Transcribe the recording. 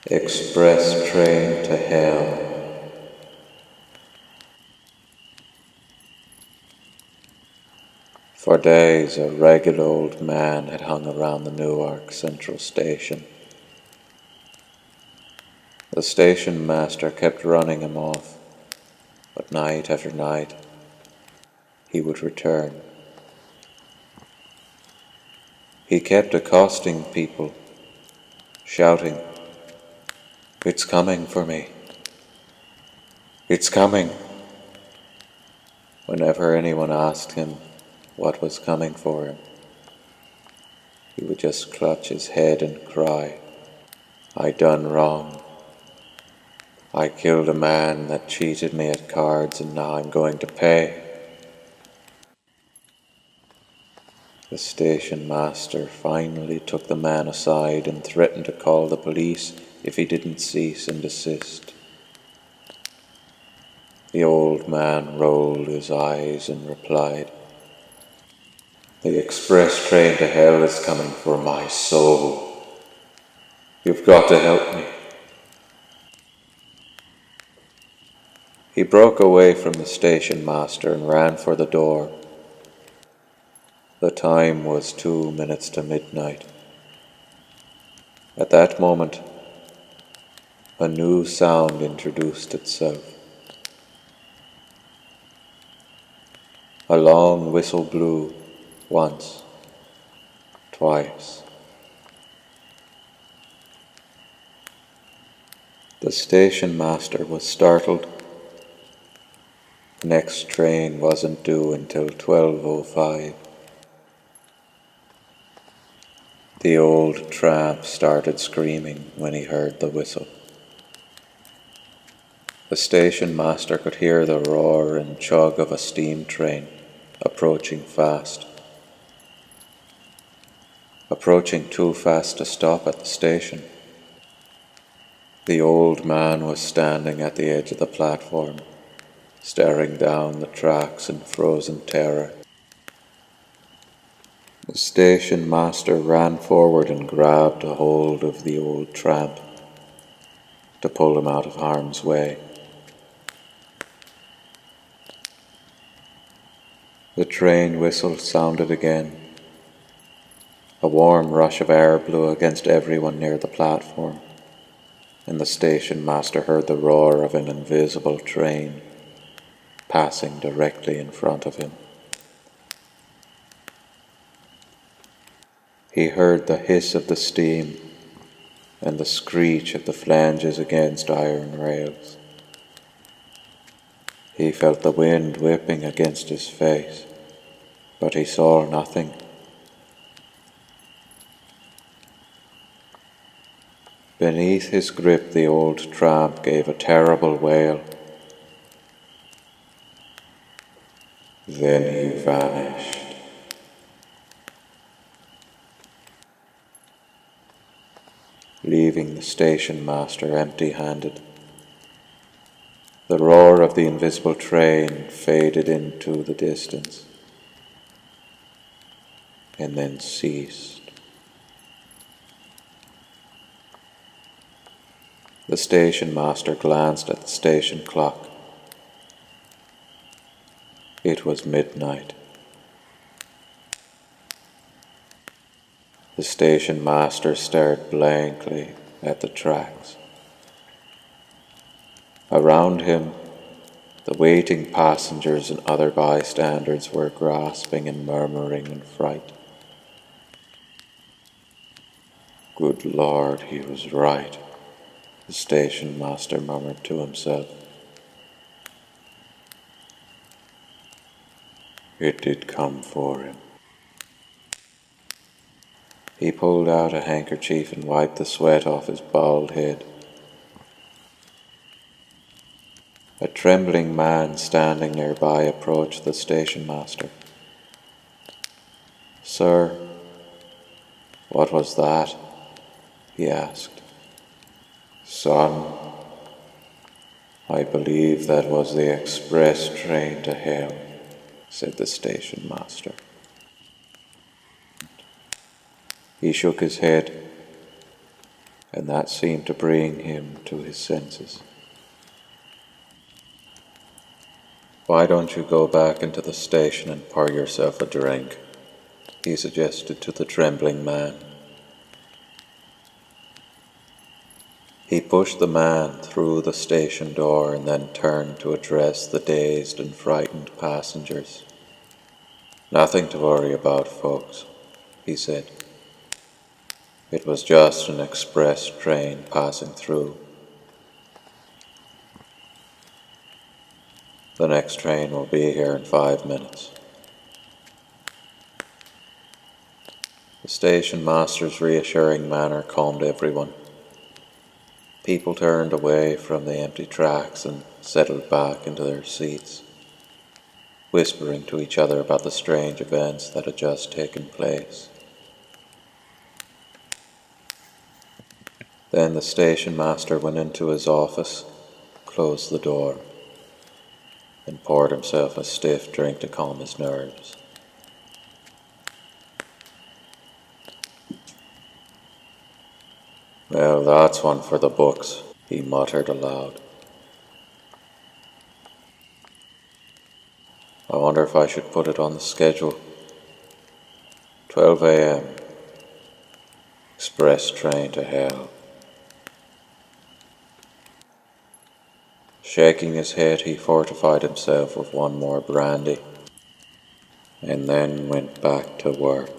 Express train to hell. For days a ragged old man had hung around the Newark Central Station. The station master kept running him off, but night after night he would return. He kept accosting people, shouting, "It's coming for me. It's coming." Whenever anyone asked him what was coming for him, he would just clutch his head and cry, "I done wrong. I killed a man that cheated me at cards and now I'm going to pay." The station master finally took the man aside and threatened to call the police if he didn't cease and desist. The old man rolled his eyes and replied, "The express train to hell is coming for my soul. You've got to help me." He broke away from the station master and ran for the door. The time was 2 minutes to midnight. At that moment, a new sound introduced itself. A long whistle blew once, twice. The station master was startled. The next train wasn't due until 12:05. The old tramp started screaming when he heard the whistle. The station master could hear the roar and chug of a steam train approaching fast. Approaching too fast to stop at the station. The old man was standing at the edge of the platform, staring down the tracks in frozen terror. The station master ran forward and grabbed a hold of the old tramp to pull him out of harm's way. The train whistle sounded again. A warm rush of air blew against everyone near the platform, and the station master heard the roar of an invisible train passing directly in front of him. He heard the hiss of the steam and the screech of the flanges against iron rails. He felt the wind whipping against his face, but he saw nothing. Beneath his grip, the old tramp gave a terrible wail. Then he vanished. Leaving the station master empty-handed. The roar of the invisible train faded into the distance and then ceased. The station master glanced at the station clock. It was midnight. The station master stared blankly at the tracks. Around him, the waiting passengers and other bystanders were gasping and murmuring in fright. "Good Lord, he was right," the station master murmured to himself. "It did come for him." He pulled out a handkerchief and wiped the sweat off his bald head. A trembling man standing nearby approached the station master. "Sir, what was that?" he asked. "Son, I believe that was the express train to hell," said the station master. He shook his head. and that seemed to bring him to his senses. "Why don't you go back into the station and pour yourself a drink?" he suggested to the trembling man. He pushed the man through the station door and then turned to address the dazed and frightened passengers. "Nothing to worry about, folks," he said. "It was just an express train passing through. The next train will be here in 5 minutes." The station master's reassuring manner calmed everyone. People turned away from the empty tracks and settled back into their seats, whispering to each other about the strange events that had just taken place. Then the station master went into his office, closed the door, and poured himself a stiff drink to calm his nerves. "Well, that's one for the books," he muttered aloud. "I wonder if I should put it on the schedule. 12 a.m. Express train to hell." Shaking his head, he fortified himself with one more brandy, and then went back to work.